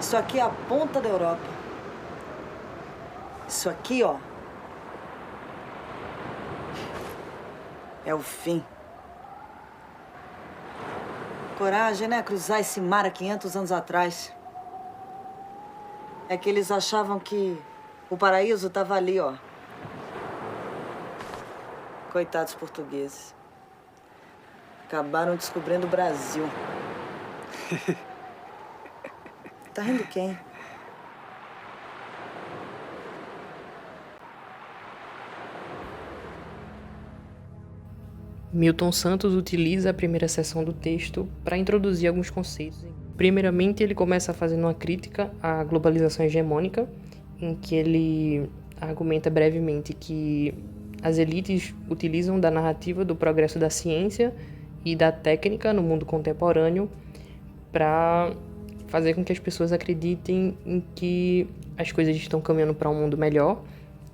Isso aqui é a ponta da Europa. Isso aqui, ó, é o fim. Coragem, né? Cruzar esse mar há 500 anos atrás. É que eles achavam que o paraíso tava ali, ó. Coitados portugueses. Acabaram descobrindo o Brasil. Tá rindo quem? Milton Santos utiliza a primeira seção do texto para introduzir alguns conceitos. Primeiramente, ele começa fazendo uma crítica à globalização hegemônica, em que ele argumenta brevemente que as elites utilizam da narrativa do progresso da ciência e da técnica no mundo contemporâneo para fazer com que as pessoas acreditem em que as coisas estão caminhando para um mundo melhor,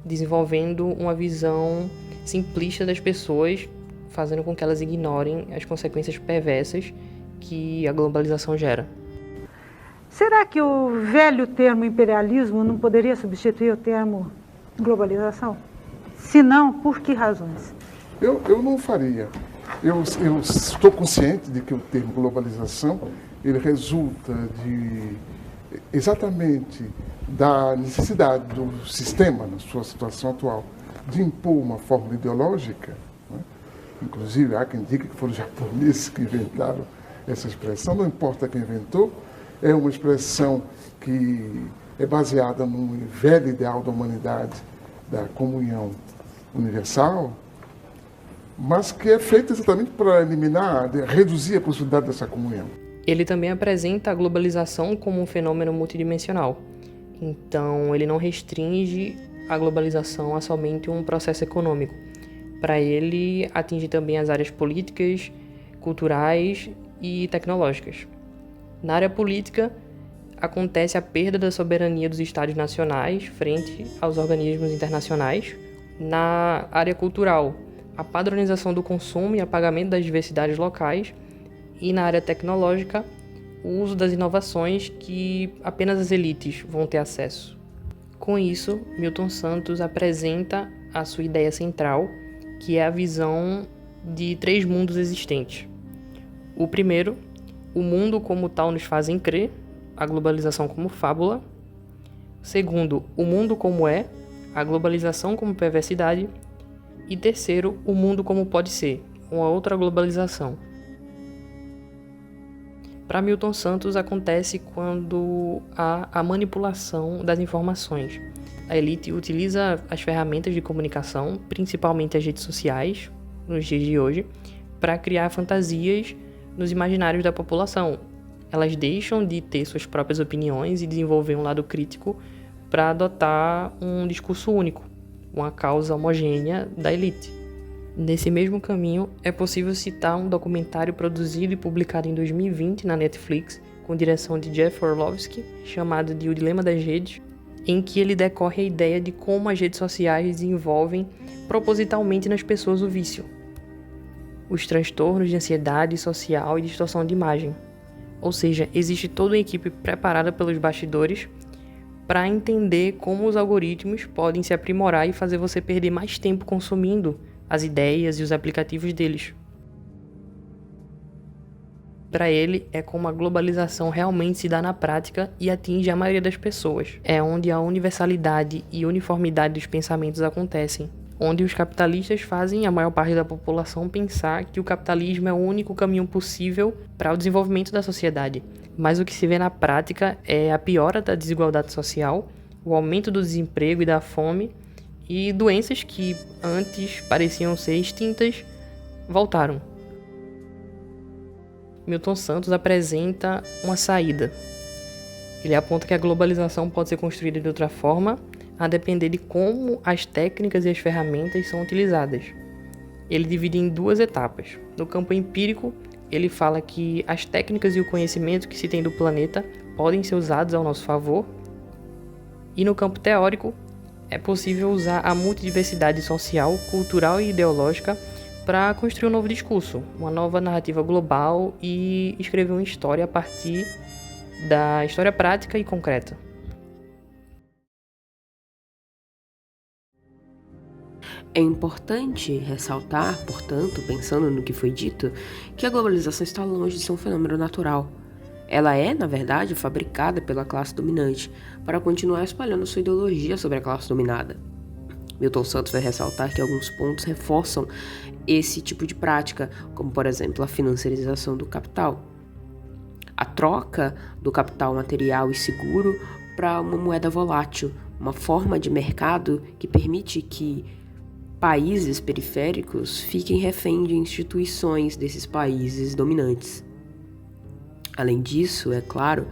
desenvolvendo uma visão simplista das pessoas, fazendo com que elas ignorem as consequências perversas que a globalização gera. Será que o velho termo imperialismo não poderia substituir o termo globalização? Se não, por que razões? Eu não faria. Eu estou consciente de que o termo globalização ele resulta exatamente da necessidade do sistema, na sua situação atual, de impor uma fórmula ideológica. Inclusive, há quem diga que foram os japoneses que inventaram essa expressão, não importa quem inventou, é uma expressão que é baseada num velho ideal da humanidade, da comunhão universal, mas que é feita exatamente para eliminar, reduzir a possibilidade dessa comunhão. Ele também apresenta a globalização como um fenômeno multidimensional. Então, ele não restringe a globalização a somente um processo econômico. Para ele, atinge também as áreas políticas, culturais e tecnológicas. Na área política, acontece a perda da soberania dos Estados nacionais frente aos organismos internacionais. Na área cultural, a padronização do consumo e apagamento das diversidades locais. E na área tecnológica, o uso das inovações que apenas as elites vão ter acesso. Com isso, Milton Santos apresenta a sua ideia central, que é a visão de 3 mundos existentes. O primeiro, o mundo como tal nos fazem crer, a globalização como fábula. Segundo, o mundo como é, a globalização como perversidade. E terceiro, o mundo como pode ser, uma outra globalização. Para Milton Santos, acontece quando há a manipulação das informações. A elite utiliza as ferramentas de comunicação, principalmente as redes sociais, nos dias de hoje, para criar fantasias nos imaginários da população. Elas deixam de ter suas próprias opiniões e desenvolver um lado crítico para adotar um discurso único, uma causa homogênea da elite. Nesse mesmo caminho, é possível citar um documentário produzido e publicado em 2020 na Netflix, com direção de Jeff Orlovsky, chamado de O Dilema das Redes, em que ele decorre a ideia de como as redes sociais desenvolvem propositalmente nas pessoas o vício, os transtornos de ansiedade social e distorção de imagem. Ou seja, existe toda uma equipe preparada pelos bastidores para entender como os algoritmos podem se aprimorar e fazer você perder mais tempo consumindo as ideias e os aplicativos deles. Para ele, é como a globalização realmente se dá na prática e atinge a maioria das pessoas. É onde a universalidade e uniformidade dos pensamentos acontecem. Onde os capitalistas fazem a maior parte da população pensar que o capitalismo é o único caminho possível para o desenvolvimento da sociedade. Mas o que se vê na prática é a piora da desigualdade social, o aumento do desemprego e da fome, e doenças que antes pareciam ser extintas voltaram. Milton Santos apresenta uma saída. Ele aponta que a globalização pode ser construída de outra forma, a depender de como as técnicas e as ferramentas são utilizadas. Ele divide em 2 etapas. No campo empírico, ele fala que as técnicas e o conhecimento que se tem do planeta podem ser usados ao nosso favor. E no campo teórico, é possível usar a multidiversidade social, cultural e ideológica para construir um novo discurso, uma nova narrativa global e escrever uma história a partir da história prática e concreta. É importante ressaltar, portanto, pensando no que foi dito, que a globalização está longe de ser um fenômeno natural. Ela é, na verdade, fabricada pela classe dominante para continuar espalhando sua ideologia sobre a classe dominada. Milton Santos vai ressaltar que alguns pontos reforçam esse tipo de prática, como, por exemplo, a financiarização do capital. A troca do capital material e seguro para uma moeda volátil, uma forma de mercado que permite que países periféricos fiquem refém de instituições desses países dominantes. Além disso, é claro,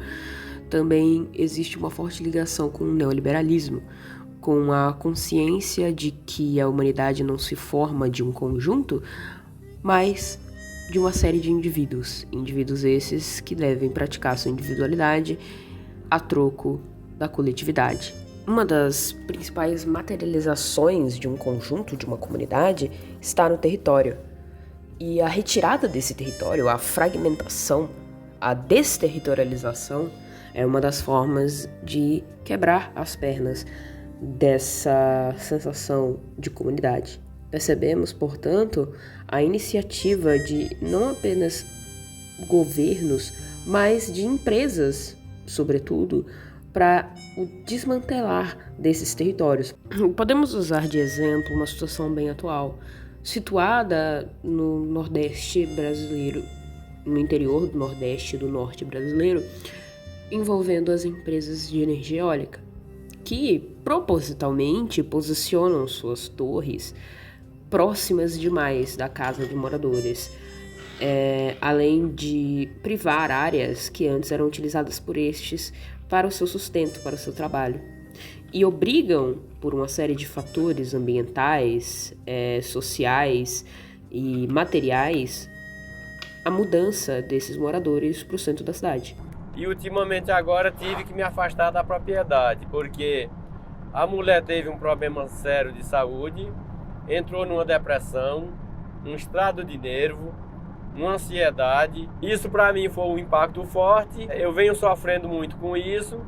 também existe uma forte ligação com o neoliberalismo, com a consciência de que a humanidade não se forma de um conjunto, mas de uma série de indivíduos. Indivíduos esses que devem praticar sua individualidade a troco da coletividade. Uma das principais materializações de um conjunto, de uma comunidade, está no território. E a retirada desse território, a fragmentação, a desterritorialização, é uma das formas de quebrar as pernas dessa sensação de comunidade. Percebemos, portanto, a iniciativa de não apenas governos, mas de empresas, sobretudo, para o desmantelar desses territórios. Podemos usar de exemplo uma situação bem atual, situada no Nordeste brasileiro, no interior do Nordeste e do Norte brasileiro, envolvendo as empresas de energia eólica, que propositalmente posicionam suas torres próximas demais da casa de moradores, além de privar áreas que antes eram utilizadas por estes para o seu sustento, para o seu trabalho. E obrigam, por uma série de fatores ambientais, sociais e materiais, a mudança desses moradores para o centro da cidade. E ultimamente agora tive que me afastar da propriedade, porque a mulher teve um problema sério de saúde, entrou numa depressão, um estado de nervo, uma ansiedade. Isso para mim foi um impacto forte. Eu venho sofrendo muito com isso,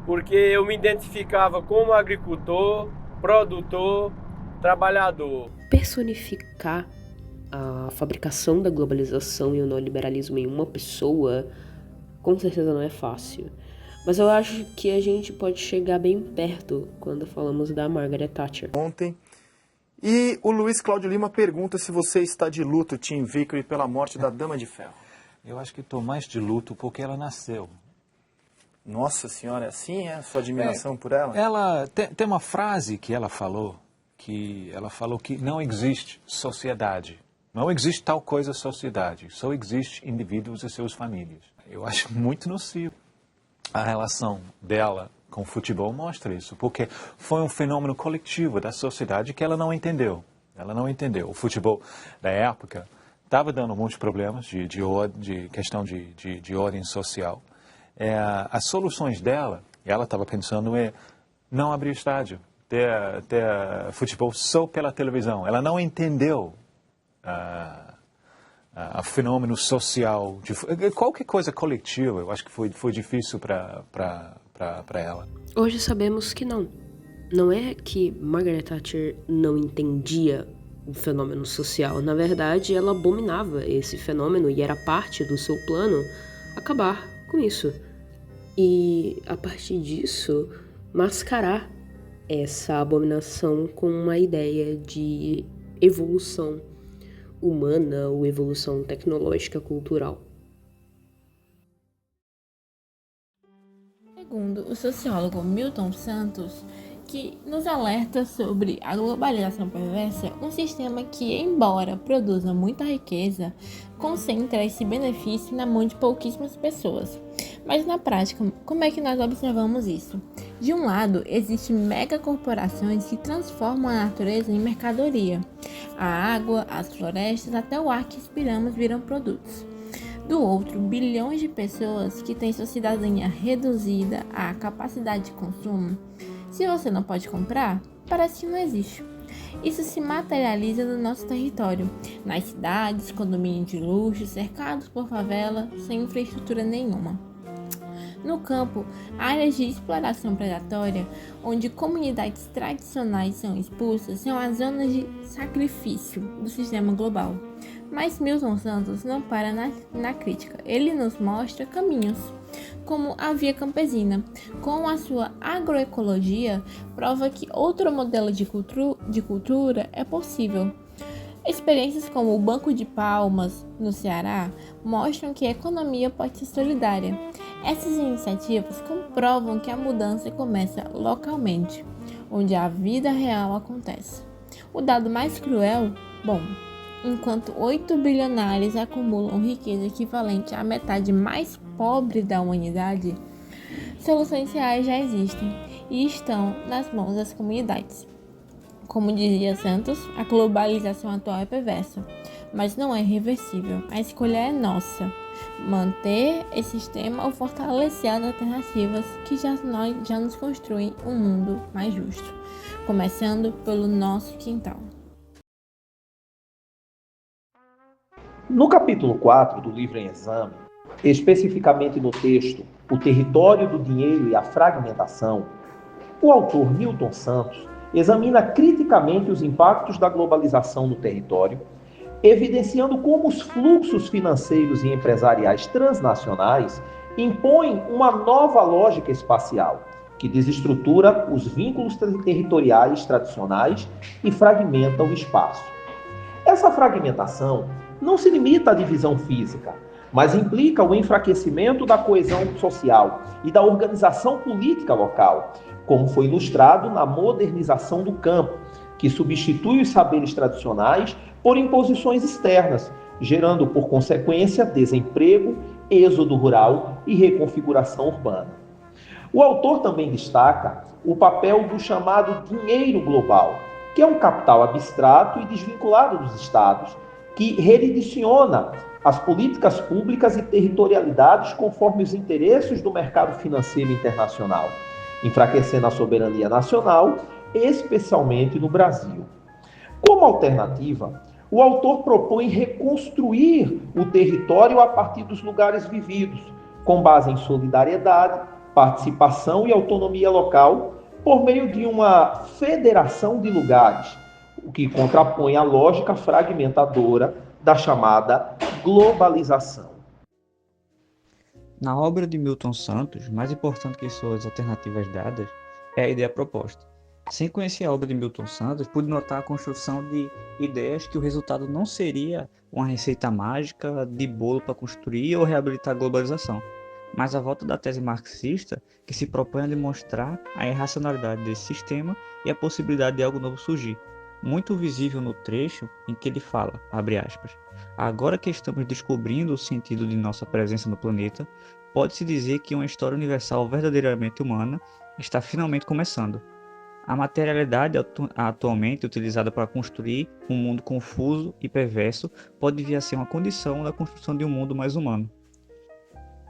porque eu me identificava como agricultor, produtor, trabalhador. Personificar a fabricação da globalização e o neoliberalismo em uma pessoa, com certeza não é fácil. Mas eu acho que a gente pode chegar bem perto quando falamos da Margaret Thatcher. Ontem. E o Luiz Cláudio Lima pergunta se você está de luto, Tim Vickery, pela morte da Dama de Ferro. Eu acho que estou mais de luto porque ela nasceu. Nossa senhora, é assim é? Sua admiração por ela? Ela tem uma frase que ela falou que não existe sociedade. Não existe tal coisa sociedade. Só existe indivíduos e suas famílias. Eu acho muito nocivo. A relação dela com o futebol mostra isso, porque foi um fenômeno coletivo da sociedade que ela não entendeu. Ela não entendeu. O futebol da época estava dando muitos problemas de questão de ordem social. As soluções dela, ela estava pensando em não abrir estádio, ter futebol só pela televisão. Ela não entendeu o fenômeno social, qualquer coisa coletiva. Eu acho que foi difícil para ela. Hoje sabemos que não. Não é que Margaret Thatcher não entendia o fenômeno social. Na verdade, ela abominava esse fenômeno e era parte do seu plano acabar com isso. E, a partir disso, mascarar essa abominação com uma ideia de evolução humana ou evolução tecnológica cultural. Segundo o sociólogo Milton Santos, que nos alerta sobre a globalização perversa, um sistema que, embora produza muita riqueza, concentra esse benefício na mão de pouquíssimas pessoas. Mas na prática, como é que nós observamos isso? De um lado, existem megacorporações que transformam a natureza em mercadoria. A água, as florestas, até o ar que respiramos viram produtos. Do outro, bilhões de pessoas que têm sua cidadania reduzida à capacidade de consumo. Se você não pode comprar, parece que não existe. Isso se materializa no nosso território, nas cidades, condomínios de luxo, cercados por favela, sem infraestrutura nenhuma. No campo, áreas de exploração predatória, onde comunidades tradicionais são expulsas, são as zonas de sacrifício do sistema global. Mas Milton Santos não para na crítica. Ele nos mostra caminhos, como a via campesina. Com a sua agroecologia, prova que outro modelo de cultura é possível. Experiências como o Banco de Palmas, no Ceará, mostram que a economia pode ser solidária. Essas iniciativas comprovam que a mudança começa localmente, onde a vida real acontece. O dado mais cruel, enquanto 8 bilionários acumulam riqueza equivalente à metade mais pobre da humanidade, soluções reais já existem e estão nas mãos das comunidades. Como dizia Santos, a globalização atual é perversa, mas não é irreversível. A escolha é nossa: manter esse sistema ou fortalecer as alternativas que já nos construem um mundo mais justo, começando pelo nosso quintal. No capítulo 4 do livro em exame, especificamente no texto O Território do Dinheiro e a Fragmentação, o autor Milton Santos examina criticamente os impactos da globalização no território, evidenciando como os fluxos financeiros e empresariais transnacionais impõem uma nova lógica espacial, que desestrutura os vínculos territoriais tradicionais e fragmenta o espaço. Essa fragmentação não se limita à divisão física, mas implica o enfraquecimento da coesão social e da organização política local, como foi ilustrado na modernização do campo, que substitui os saberes tradicionais por imposições externas, gerando, por consequência, desemprego, êxodo rural e reconfiguração urbana. O autor também destaca o papel do chamado dinheiro global, que é um capital abstrato e desvinculado dos estados, que redireciona as políticas públicas e territorialidades conforme os interesses do mercado financeiro internacional, enfraquecendo a soberania nacional, especialmente no Brasil. Como alternativa, o autor propõe reconstruir o território a partir dos lugares vividos, com base em solidariedade, participação e autonomia local, por meio de uma federação de lugares, o que contrapõe a lógica fragmentadora da chamada globalização. Na obra de Milton Santos, mais importante que suas alternativas dadas é a ideia proposta. Sem conhecer a obra de Milton Santos, pude notar a construção de ideias que o resultado não seria uma receita mágica de bolo para construir ou reabilitar a globalização, mas a volta da tese marxista que se propõe a demonstrar a irracionalidade desse sistema e a possibilidade de algo novo surgir, muito visível no trecho em que ele fala, abre aspas, agora que estamos descobrindo o sentido de nossa presença no planeta, pode-se dizer que uma história universal verdadeiramente humana está finalmente começando. A materialidade atualmente utilizada para construir um mundo confuso e perverso pode vir a ser uma condição da construção de um mundo mais humano.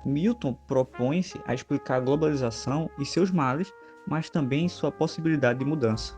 Milton propõe-se a explicar a globalização e seus males, mas também sua possibilidade de mudança.